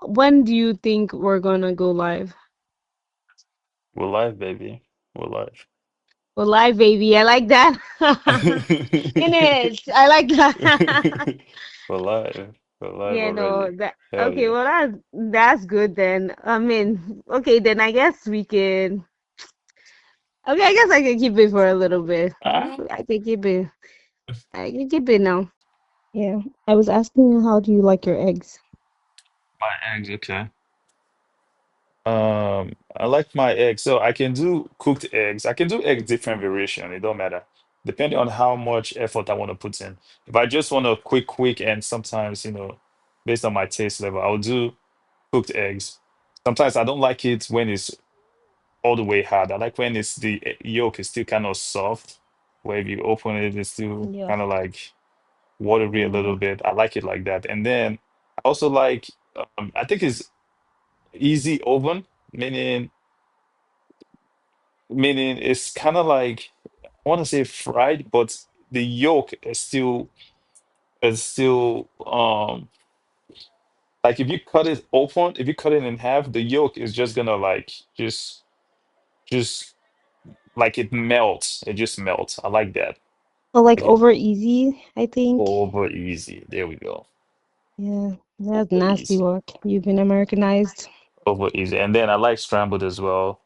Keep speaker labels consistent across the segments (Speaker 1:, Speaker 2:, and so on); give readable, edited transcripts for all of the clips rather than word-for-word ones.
Speaker 1: when do you think we're gonna go live?
Speaker 2: We're live, baby. We're live.
Speaker 1: Well, live, baby. I like that. In it. I like that.
Speaker 2: We're live. We're live
Speaker 1: Yeah, no,
Speaker 2: already.
Speaker 1: that
Speaker 2: Hell
Speaker 1: okay,
Speaker 2: yeah.
Speaker 1: well that's good then. I mean, okay, then I guess we can okay, I guess I can keep it for a little bit.
Speaker 2: Ah,
Speaker 1: I can keep it. I can keep it now. Yeah. I was asking you how do you like your eggs?
Speaker 2: my eggs, okay. I like my eggs. So I can do cooked eggs. I can do eggs different variation. It don't matter. Depending on how much effort I want to put in. If I just want a quick, and sometimes, based on my taste level, I'll do cooked eggs. Sometimes I don't like it when it's all the way hard. I like when it's the yolk is still kind of soft, where if you open it, it's still
Speaker 1: Yeah.
Speaker 2: kind of like watery a little
Speaker 1: Yeah.
Speaker 2: bit. I like it like that. And then I also like, I think it's easy oven, meaning it's kind of like I want to say fried, but the yolk is still like if you cut it open, if you cut it in half, the yolk is just gonna like just like it melts. It just melts. I like that.
Speaker 1: Or like
Speaker 2: Like it
Speaker 1: over easy, I think.
Speaker 2: over easy. There we go.
Speaker 1: Yeah, that's
Speaker 2: Over
Speaker 1: nasty
Speaker 2: easy.
Speaker 1: work. You've been Americanized.
Speaker 2: Over easy. And then I like scrambled as well.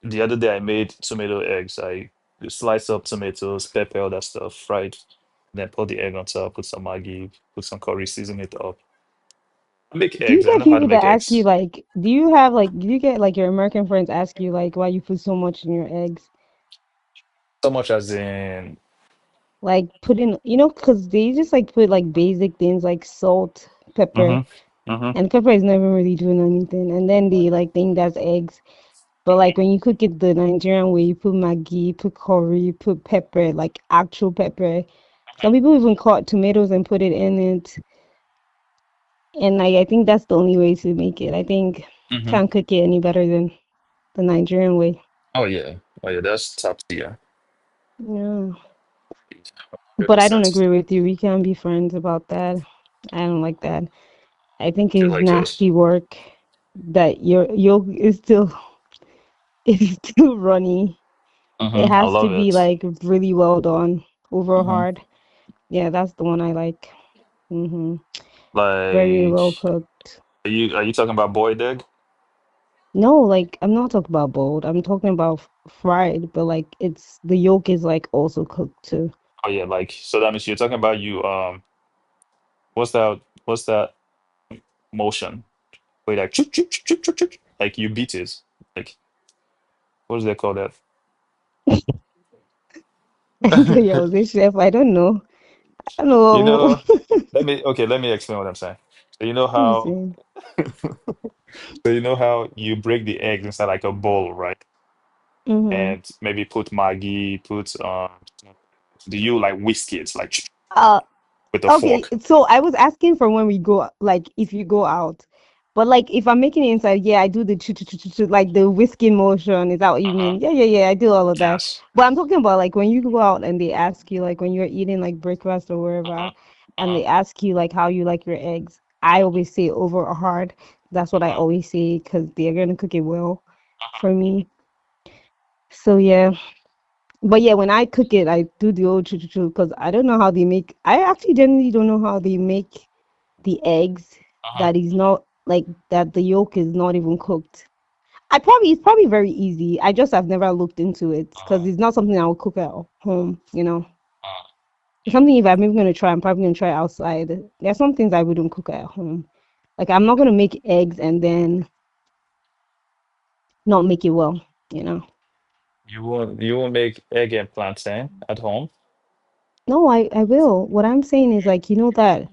Speaker 2: The other day I made tomato eggs. I slice up tomatoes, pepper, all that stuff, fried, then put the egg on top, put some Maggi, put some curry, season it up. I make
Speaker 1: Do you
Speaker 2: eggs. I
Speaker 1: get
Speaker 2: know how to
Speaker 1: people that
Speaker 2: make
Speaker 1: ask you
Speaker 2: eggs.
Speaker 1: like, do you have like, do you get like your American friends ask you like why you put so much in your eggs?
Speaker 2: So much as in,
Speaker 1: Like put in, because they just like put like basic things like salt, pepper,
Speaker 2: mm-hmm, mm-hmm.
Speaker 1: and pepper is never really doing anything. And then they like think that's eggs. But like when you cook it the Nigerian way, you put Maggi, put curry, put pepper, like actual pepper. Some people even cut tomatoes and put it in it. And like I think that's the only way to make it. I think
Speaker 2: Mm-hmm.
Speaker 1: can't cook it any better than the Nigerian way.
Speaker 2: Oh yeah. Oh yeah, that's top tier.
Speaker 1: Yeah. But I don't
Speaker 2: 100%.
Speaker 1: agree with you. We can't be friends about that. I don't like that. I think
Speaker 2: Feel
Speaker 1: it's
Speaker 2: like us.
Speaker 1: nasty work that your yolk is still is still runny. It
Speaker 2: I
Speaker 1: has to
Speaker 2: love
Speaker 1: be
Speaker 2: it.
Speaker 1: like really well done, over
Speaker 2: hmm
Speaker 1: hard. Yeah, that's the one I like. Very
Speaker 2: Like,
Speaker 1: well cooked.
Speaker 2: are you talking about boiled egg?
Speaker 1: No, like I'm not talking about boiled. I'm talking about fried, but like it's the yolk is like also cooked too.
Speaker 2: Oh yeah, like so that means you're talking about you what's that motion? Where you like choop, choop, choop, choop, choop, choop, like you beat it. Like what does they call that?
Speaker 1: I thought I was a chef. I don't know. I don't
Speaker 2: You
Speaker 1: know.
Speaker 2: know, let me explain what I'm saying. So you know
Speaker 1: What you
Speaker 2: how
Speaker 1: saying?
Speaker 2: so you know how you break the eggs inside like a bowl, right?
Speaker 1: Mm-hmm.
Speaker 2: And maybe put Maggi, put do you like whisk it like
Speaker 1: Uh,
Speaker 2: with a
Speaker 1: okay.
Speaker 2: fork?
Speaker 1: So I was asking for when we go, like if you go out, but like if I'm making it inside, yeah, I do the like the whisking motion. Is that what you
Speaker 2: Uh-huh.
Speaker 1: mean? Yeah, yeah, yeah. I do all of that.
Speaker 2: Yes.
Speaker 1: But I'm talking about like when you go out and they ask you, like when you're eating like breakfast or wherever,
Speaker 2: Uh-huh.
Speaker 1: and
Speaker 2: Uh-huh.
Speaker 1: they ask you like how you like your eggs. I always say over or hard. That's what I
Speaker 2: Uh-huh.
Speaker 1: always say because they're gonna cook it well for me. So yeah. But yeah, when I cook it, I do the old choo because I don't know how they make. I actually generally don't know how they make the eggs
Speaker 2: Uh-huh.
Speaker 1: that is not like that. The yolk is not even cooked. It's probably very easy. I just have never looked into it because
Speaker 2: Uh-huh.
Speaker 1: it's not something I would cook at home.
Speaker 2: Uh-huh.
Speaker 1: It's something if I'm even gonna try, I'm probably gonna try outside. There's some things I wouldn't cook at home. Like I'm not gonna make eggs and then not make it well. You know.
Speaker 2: You won't make egg and plantain at home?
Speaker 1: No, I will. What I'm saying is like that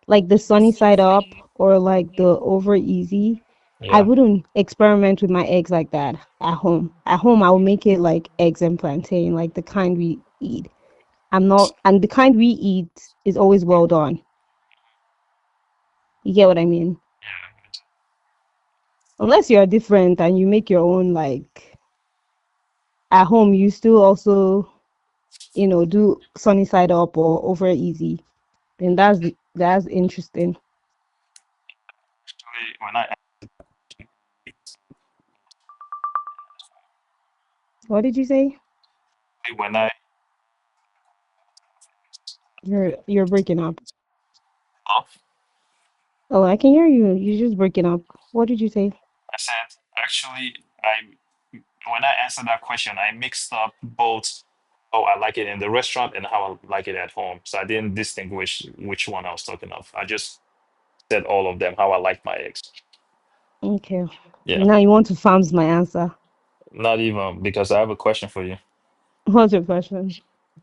Speaker 1: like the sunny side up or like the over easy. I
Speaker 2: Yeah.
Speaker 1: wouldn't experiment with my eggs like that at home. At home, I will make it like eggs and plantain, like the kind we eat. I'm not, and the kind we eat is always well done. You get what I mean? Unless you're different and you make your own, like at home, you still also, do sunny side up or over easy. Then that's interesting.
Speaker 2: When I
Speaker 1: What did you say?
Speaker 2: when I
Speaker 1: You're breaking up.
Speaker 2: oh,
Speaker 1: Oh, I can hear you. You're just breaking up. What did you say?
Speaker 2: I said actually I when I answered that question, I mixed up both how I like it in the restaurant and how I like it at home. So I didn't distinguish which one I was talking of. I just said all of them how I like my eggs.
Speaker 1: Okay.
Speaker 2: Yeah,
Speaker 1: Now you want to farms my answer.
Speaker 2: not even because I have a question for you.
Speaker 1: What's your question?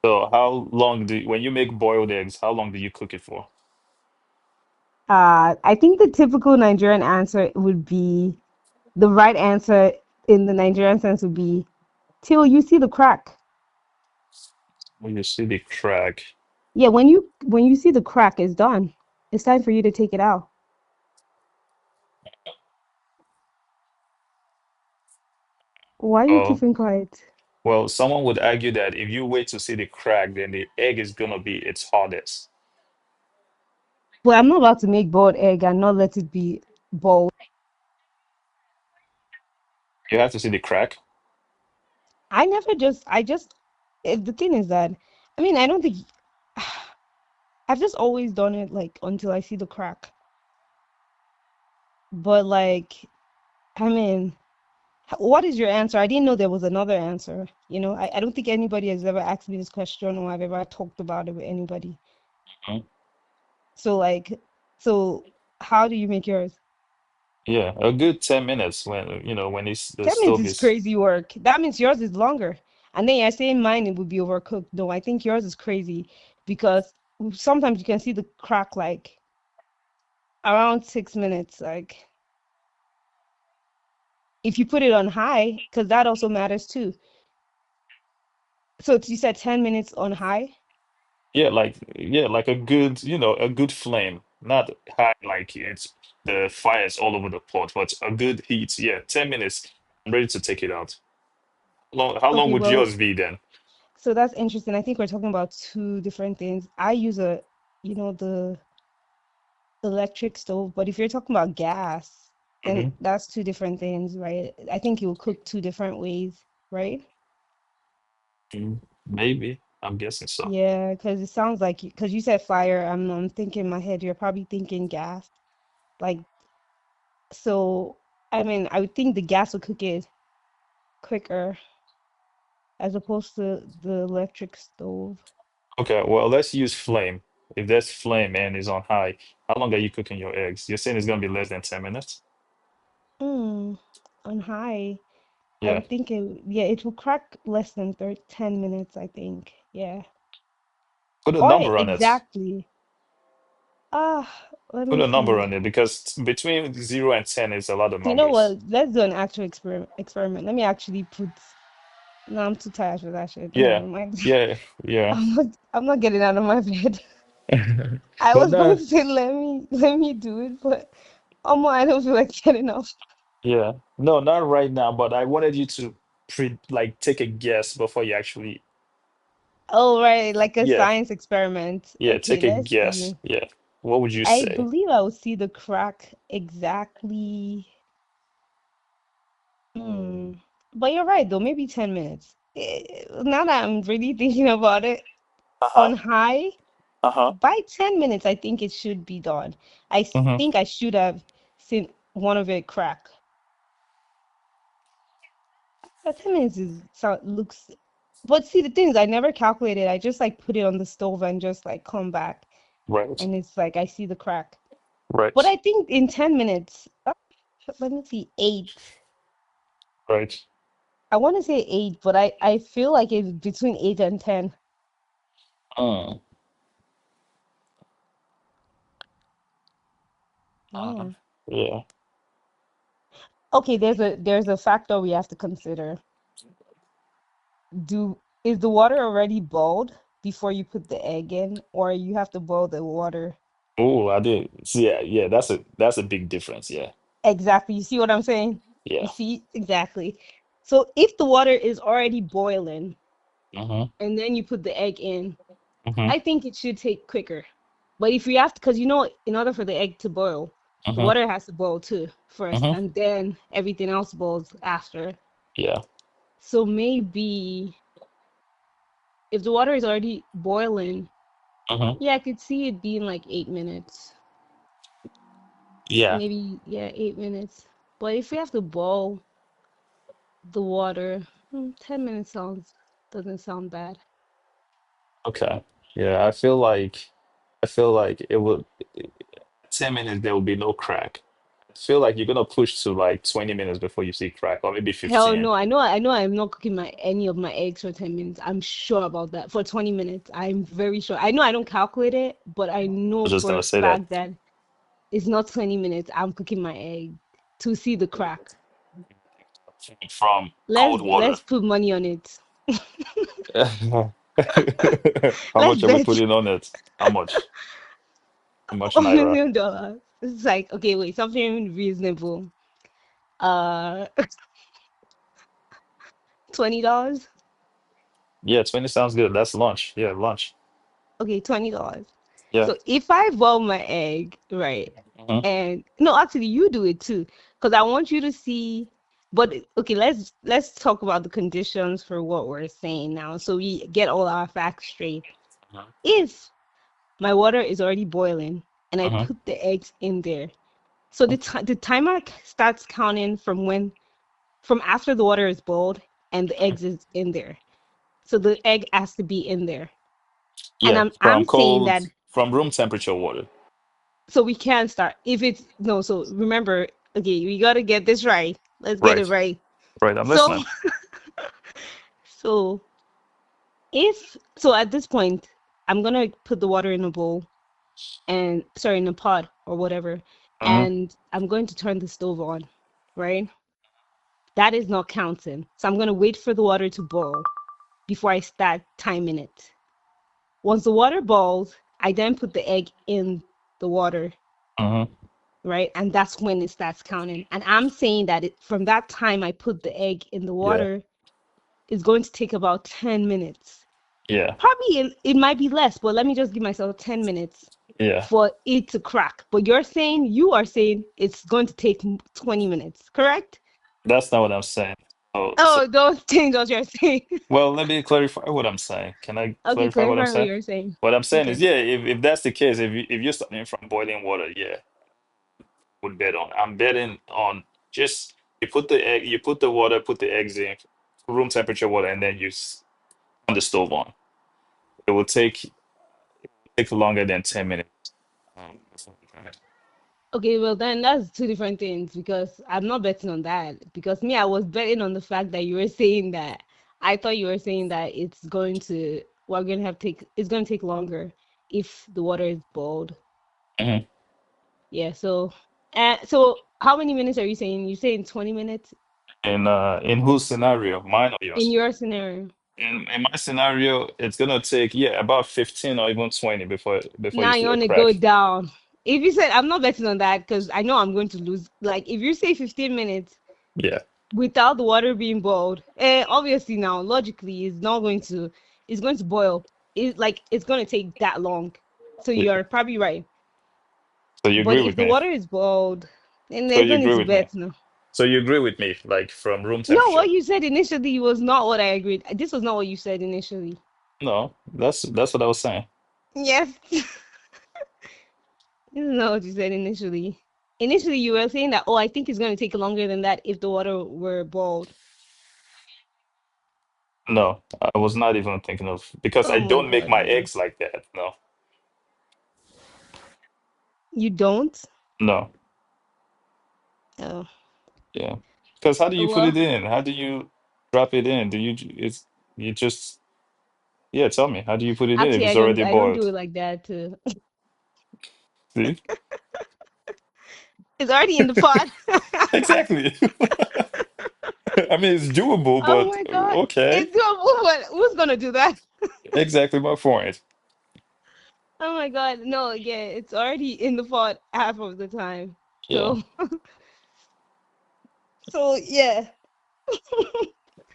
Speaker 2: So how long when you make boiled eggs, how long do you cook it for?
Speaker 1: I think the typical Nigerian answer would be the right answer in the Nigerian sense would be till you see the crack.
Speaker 2: When you see the crack.
Speaker 1: Yeah, when you see the crack, it's done. It's time for you to take it out. Why are you
Speaker 2: Oh,
Speaker 1: keeping quiet?
Speaker 2: well, someone would argue that if you wait to see the crack, then the egg is gonna be its hardest.
Speaker 1: Well, I'm not about to make boiled egg and not let it be boiled.
Speaker 2: You have to see the crack.
Speaker 1: The thing is that, I mean, I don't think, I've just always done it like until I see the crack. But like, I mean, what is your answer? I didn't know there was another answer. I don't think anybody has ever asked me this question or I've ever talked about it with anybody.
Speaker 2: Mhm.
Speaker 1: So like, so how do you make yours?
Speaker 2: Yeah, a good 10 minutes when when it's the
Speaker 1: 10 minutes
Speaker 2: stove
Speaker 1: is
Speaker 2: is.
Speaker 1: crazy work. That means yours is longer. And then you're saying mine it would be overcooked. No, I think yours is crazy because sometimes you can see the crack like around 6 minutes. Like if you put it on high, because that also matters too. So you said 10 minutes on high?
Speaker 2: Yeah, like a good, a good flame, not high like it's the fire's all over the pot, but a good heat. Yeah, 10 minutes. I'm ready to take it out. How long
Speaker 1: Okay,
Speaker 2: would
Speaker 1: well,
Speaker 2: yours be then?
Speaker 1: so that's interesting. I think we're talking about two different things. I use the electric stove, but if you're talking about gas, then
Speaker 2: Hmm.
Speaker 1: that's two different things, right? I think you'll cook two different ways, right?
Speaker 2: Maybe. I'm guessing so.
Speaker 1: Yeah, because it sounds like because you said fire, I'm thinking in my head you're probably thinking gas. Like so, I mean, I would think the gas will cook it quicker as opposed to the electric stove.
Speaker 2: Okay, well, let's use flame. If that's flame and is on high, how long are you cooking your eggs? You're saying it's gonna be less than 10 minutes?
Speaker 1: Hmm. On high, I
Speaker 2: Yeah.
Speaker 1: would think yeah, it will crack less than 10 minutes, I think. Yeah.
Speaker 2: Put a
Speaker 1: Or
Speaker 2: number on it.
Speaker 1: exactly. Let
Speaker 2: Put
Speaker 1: me
Speaker 2: a number
Speaker 1: see.
Speaker 2: on it because between 0 and 10 is a lot of
Speaker 1: You know
Speaker 2: numbers.
Speaker 1: what? Let's do an actual experiment. Let me actually put. No, I'm too tired for that shit.
Speaker 2: Yeah.
Speaker 1: Never mind.
Speaker 2: Yeah. Yeah.
Speaker 1: I'm not getting out of my bed. I
Speaker 2: But
Speaker 1: was going
Speaker 2: no,
Speaker 1: to say let me do it, but I don't feel like getting up.
Speaker 2: yeah. No, not right now, but I wanted you to like take a guess before you actually.
Speaker 1: Oh, right, like a
Speaker 2: Yeah.
Speaker 1: science experiment.
Speaker 2: Yeah,
Speaker 1: Okay,
Speaker 2: take a
Speaker 1: let's
Speaker 2: guess.
Speaker 1: see.
Speaker 2: Yeah. What would you
Speaker 1: I
Speaker 2: say?
Speaker 1: believe I will see the crack exactly. Hmm. But you're right though, maybe 10 minutes. Now that I'm really thinking about it,
Speaker 2: Uh-huh.
Speaker 1: on high,
Speaker 2: Uh-huh.
Speaker 1: by 10 minutes, I think it should be done.
Speaker 2: Mm-hmm.
Speaker 1: Think I should have seen one of it crack. But 10 minutes looks. But see, the thing is, I never calculated. I just like put it on the stove and just like come back,
Speaker 2: Right.
Speaker 1: and it's like I see the crack. But
Speaker 2: Right.
Speaker 1: I think in 10 minutes, let me see, eight.
Speaker 2: Right.
Speaker 1: I want to say eight, but I feel like it's between 8 and 10.
Speaker 2: Uh,
Speaker 1: Yeah.
Speaker 2: yeah.
Speaker 1: Okay, there's a factor we have to consider. Is the water already boiled before you put the egg in, or you have to boil the water?
Speaker 2: Oh, I did. See, yeah, yeah, that's a big difference. Yeah.
Speaker 1: Exactly. You see what I'm saying? You
Speaker 2: Yeah.
Speaker 1: see? Exactly. So if the water is already boiling
Speaker 2: Mm-hmm.
Speaker 1: and then you put the egg in,
Speaker 2: Mm-hmm.
Speaker 1: I think it should take quicker. But if you have to, because in order for the egg to boil, The
Speaker 2: Mm-hmm.
Speaker 1: water has to boil too first,
Speaker 2: Mm-hmm.
Speaker 1: and then everything else boils after.
Speaker 2: Yeah.
Speaker 1: So maybe if the water is already boiling,
Speaker 2: Mm-hmm.
Speaker 1: yeah, I could see it being like 8 minutes.
Speaker 2: Yeah.
Speaker 1: Maybe, yeah, 8 minutes. But if we have to boil the water, 10 minutes sounds doesn't sound bad.
Speaker 2: Okay. Yeah. I feel like it would 10 minutes there will be no crack. I feel like you're gonna push to like 20 minutes before you see crack, or maybe
Speaker 1: Hell
Speaker 2: 15.
Speaker 1: no, I know I'm not cooking my any of my eggs for 10 minutes. I'm sure about that. For 20 minutes. I'm very sure. I know I don't calculate it, but I
Speaker 2: I
Speaker 1: know
Speaker 2: was just
Speaker 1: for
Speaker 2: gonna
Speaker 1: a
Speaker 2: say that
Speaker 1: fact that it's not 20 minutes. I'm cooking my egg to see the crack.
Speaker 2: from
Speaker 1: Let's
Speaker 2: cold water.
Speaker 1: let's put money on it.
Speaker 2: How
Speaker 1: Let's
Speaker 2: much are we
Speaker 1: bet
Speaker 2: putting on it? How much? How much
Speaker 1: a
Speaker 2: naira?
Speaker 1: million dollars. It's like, okay, wait, something reasonable. Uh, $20.
Speaker 2: Yeah, 20 sounds good. That's lunch. Yeah, lunch.
Speaker 1: Okay, $20.
Speaker 2: Yeah.
Speaker 1: So if I boil my egg, right,
Speaker 2: Hmm.
Speaker 1: and no, actually you do it too, because I want you to see. But okay, let's talk about the conditions for what we're saying now, so we get all our facts straight. If my water is already boiling and I
Speaker 2: Hmm.
Speaker 1: put the eggs in there, so the timer starts counting from after the water is boiled and the eggs is in there. So the egg has to be in there. And
Speaker 2: Yeah,
Speaker 1: I'm saying that
Speaker 2: from room temperature water.
Speaker 1: so we can start if it's no, so remember, okay, we gotta get this right. Let's get it
Speaker 2: Right.
Speaker 1: right.
Speaker 2: Right, I'm
Speaker 1: So
Speaker 2: listening.
Speaker 1: so if so at this point, I'm gonna put the water in a bowl and sorry, in a pot or whatever,
Speaker 2: Hmm.
Speaker 1: and I'm going to turn the stove on, right? That is not counting. So I'm gonna wait for the water to boil before I start timing it. Once the water boils, I then put the egg in the water,
Speaker 2: Hmm.
Speaker 1: right? And that's when it starts counting. And I'm saying that from that time I put the egg in the
Speaker 2: Yeah.
Speaker 1: water, it's going to take about 10 minutes.
Speaker 2: Yeah.
Speaker 1: Probably it might be less, but let me just give myself 10 minutes
Speaker 2: Yeah.
Speaker 1: for it to crack. But you are saying it's going to take 20 minutes, correct?
Speaker 2: That's not what I'm saying. So,
Speaker 1: Oh, don't change what you're saying.
Speaker 2: well, let me clarify what I'm saying. Can I
Speaker 1: Okay,
Speaker 2: clarify what I'm
Speaker 1: clarify what
Speaker 2: saying?
Speaker 1: you're saying.
Speaker 2: What I'm saying is,
Speaker 1: Okay.
Speaker 2: yeah, if that's the case, if you're starting from boiling water, yeah, would bet on. I'm betting on just you put the water, put the eggs in room temperature water, and then on the stove on. It will take longer than 10 minutes. Um,
Speaker 1: Okay, well then that's two different things because I'm not betting on that. Because me, I was betting on the fact that you were saying that I thought you were saying that we're gonna have take it's gonna take longer if the water is boiled.
Speaker 2: mhm.
Speaker 1: Yeah, so how many minutes are you saying? You saying 20 minutes
Speaker 2: In whose scenario, mine or
Speaker 1: in
Speaker 2: yours?
Speaker 1: your scenario.
Speaker 2: In my scenario, it's gonna take about 15 or even 20 before you
Speaker 1: Now
Speaker 2: see
Speaker 1: you
Speaker 2: a
Speaker 1: wanna go
Speaker 2: crack.
Speaker 1: down. If you said I'm not betting on that because I know I'm going to lose. Like if you say 15 minutes
Speaker 2: Yeah,
Speaker 1: without the water being boiled, obviously now logically it's going to boil. It's going to take that long. So
Speaker 2: yeah.
Speaker 1: you're probably right.
Speaker 2: So you
Speaker 1: But
Speaker 2: agree
Speaker 1: if
Speaker 2: with
Speaker 1: the
Speaker 2: me?
Speaker 1: water is boiled, then
Speaker 2: So
Speaker 1: there's
Speaker 2: you
Speaker 1: no need
Speaker 2: agree
Speaker 1: to
Speaker 2: with me?
Speaker 1: bet. No.
Speaker 2: So you agree with me, like from room
Speaker 1: No,
Speaker 2: temperature?
Speaker 1: what you said initially was not what I agreed. This was not what you said initially.
Speaker 2: No, that's what I was saying.
Speaker 1: Yes. This is not what you said initially. Initially you were saying that, oh, I think it's going to take longer than that if the water were boiled.
Speaker 2: No, I was not even thinking of because I
Speaker 1: Oh my
Speaker 2: don't make
Speaker 1: god,
Speaker 2: my
Speaker 1: man.
Speaker 2: eggs like that. No,
Speaker 1: You don't?
Speaker 2: no,
Speaker 1: Oh.
Speaker 2: yeah. Because how do you put it
Speaker 1: Well,
Speaker 2: in? How do you drop it in? It's you just yeah. Tell me, how do you put it in if
Speaker 1: actually
Speaker 2: it's already
Speaker 1: I don't do
Speaker 2: boiled?
Speaker 1: it like that too.
Speaker 2: See,
Speaker 1: It's already in the pot.
Speaker 2: exactly. I mean, it's doable,
Speaker 1: Oh
Speaker 2: but
Speaker 1: my god.
Speaker 2: okay.
Speaker 1: It's doable, but who's gonna do that?
Speaker 2: Exactly my point.
Speaker 1: Oh my god. No, yeah, it's already in the pot half of the time.
Speaker 2: Yeah,
Speaker 1: So yeah.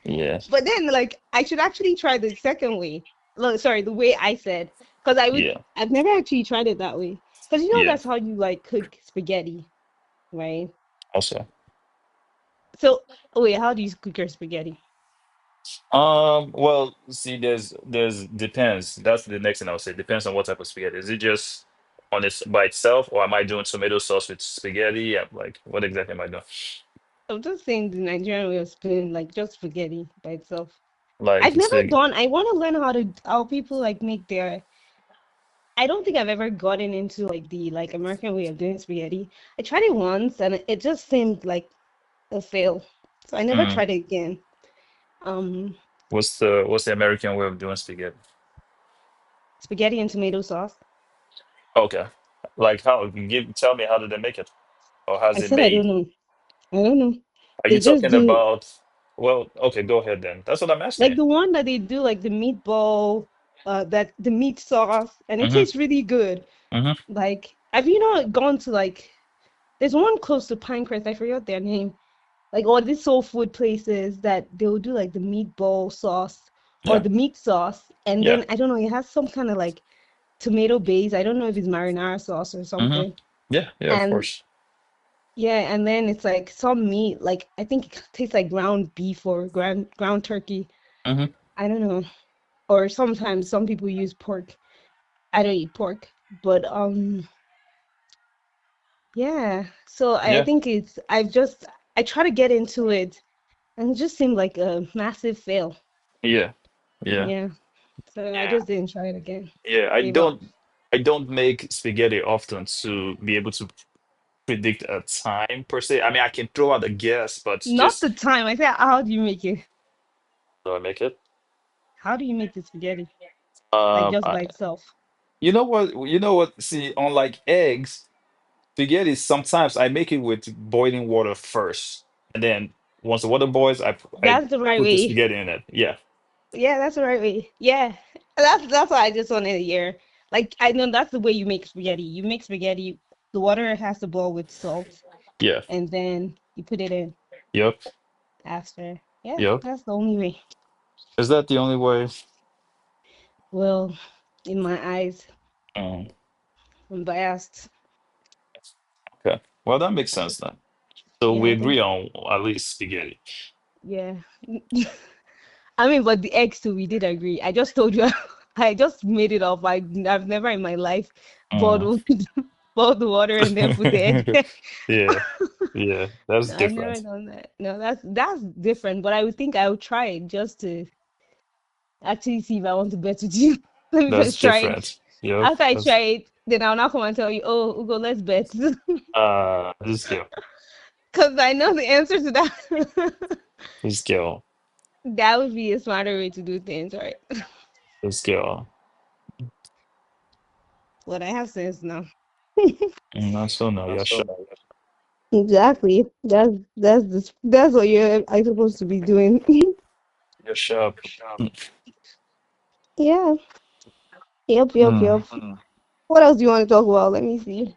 Speaker 2: yeah,
Speaker 1: But then like I should actually try the second way. Look, sorry, the way I said. Because
Speaker 2: yeah,
Speaker 1: I've never actually tried it that way. Because you know
Speaker 2: yeah.
Speaker 1: that's how you like cook spaghetti. right?
Speaker 2: Also.
Speaker 1: So, wait, how do you cook your spaghetti?
Speaker 2: Well, see, there's depends. That's the next thing I would say. Depends on what type of spaghetti. Is it just on its by itself, or am I doing tomato sauce with spaghetti? Yeah, like what exactly am I doing?
Speaker 1: I'm just saying the Nigerian way of spelling, like just spaghetti by itself.
Speaker 2: Like
Speaker 1: I've
Speaker 2: it's
Speaker 1: never
Speaker 2: big.
Speaker 1: done. I want to learn how people like make their. I don't think I've ever gotten into like the like American way of doing spaghetti. I tried it once and it just seemed like a fail, so I never
Speaker 2: Mm.
Speaker 1: tried it again. Um,
Speaker 2: What's the American way of doing spaghetti?
Speaker 1: Spaghetti and tomato sauce.
Speaker 2: Okay. Like how give tell me how did they make it? Or
Speaker 1: I
Speaker 2: how's it
Speaker 1: said I don't
Speaker 2: made?
Speaker 1: know. I don't know.
Speaker 2: Are you
Speaker 1: They just
Speaker 2: talking
Speaker 1: do
Speaker 2: about well, okay, go ahead then. That's what I'm asking
Speaker 1: like
Speaker 2: you.
Speaker 1: the one that they do like the meatball, that the meat sauce, and it
Speaker 2: Mm-hmm.
Speaker 1: tastes really good.
Speaker 2: Mm-hmm.
Speaker 1: Like, have you not gone to like? There's one close to Pinecrest. I forgot their name. Like all these soul food places that they'll do like the meatball sauce or
Speaker 2: Yeah.
Speaker 1: the meat sauce, and
Speaker 2: Yeah.
Speaker 1: then I don't know, it has some kind of like tomato base. I don't know if it's marinara sauce or
Speaker 2: Mm-hmm.
Speaker 1: something.
Speaker 2: Yeah, yeah, of
Speaker 1: And
Speaker 2: course.
Speaker 1: yeah, and then it's like some meat, like I think it tastes like ground beef or ground turkey.
Speaker 2: Mm-hmm.
Speaker 1: I don't know. Or sometimes some people use pork. I don't eat pork, but yeah. So I
Speaker 2: Yeah.
Speaker 1: think I try to get into it and it just seemed like a massive fail.
Speaker 2: Yeah. Yeah.
Speaker 1: Yeah. So I
Speaker 2: Yeah.
Speaker 1: just didn't try it again.
Speaker 2: Yeah. I
Speaker 1: Gave up.
Speaker 2: don't make spaghetti often to be able to predict a time per se. I mean, I can throw out a guess, but
Speaker 1: Not
Speaker 2: just
Speaker 1: the time. I said, how do you make it?
Speaker 2: do I make it?
Speaker 1: How do you make the spaghetti? Like just
Speaker 2: I,
Speaker 1: by itself.
Speaker 2: you know what? You know what? See, unlike eggs, spaghetti sometimes I make it with boiling water first, and then once the water boils, I
Speaker 1: That's the right
Speaker 2: put the
Speaker 1: way.
Speaker 2: spaghetti in it. Yeah.
Speaker 1: Yeah, that's the right way. Yeah. That's what I just wanted to hear. Like I know that's the way you make spaghetti. You make spaghetti, the water has to boil with salt,
Speaker 2: Yeah.
Speaker 1: and then you put it in
Speaker 2: Yep.
Speaker 1: after. Yeah,
Speaker 2: Yep.
Speaker 1: that's the only way.
Speaker 2: Is that the only way?
Speaker 1: Well, in my eyes,
Speaker 2: Um,
Speaker 1: I'm biased.
Speaker 2: okay. Well, that makes sense then. So
Speaker 1: Yeah,
Speaker 2: we
Speaker 1: I think
Speaker 2: agree on at least spaghetti.
Speaker 1: yeah. I mean, but the eggs too, we did agree. I just told you, I just made it up. I've never in my life
Speaker 2: Mm.
Speaker 1: boiled boiled the water and then put the egg there.
Speaker 2: Yeah. Yeah. That's
Speaker 1: No, I've never
Speaker 2: different.
Speaker 1: done that. No, that's different. But I would think I would try it just to actually see if I want to bet with you. Let me
Speaker 2: That's
Speaker 1: first try it.
Speaker 2: different. Yep.
Speaker 1: After I try
Speaker 2: That's
Speaker 1: it, then I'll not come and tell you, oh, Ugo, let's bet.
Speaker 2: this girl.
Speaker 1: Because I know the answer to that.
Speaker 2: This girl.
Speaker 1: That would be a smarter way to do things, right?
Speaker 2: This girl.
Speaker 1: But I have sense now.
Speaker 2: Not so no, you're sharp.
Speaker 1: Exactly. That's what you're I supposed to be doing.
Speaker 2: You're sharp. Mm.
Speaker 1: Yeah. Yep, yep,
Speaker 2: Mm.
Speaker 1: yep. What else do you want to talk about? Let me see.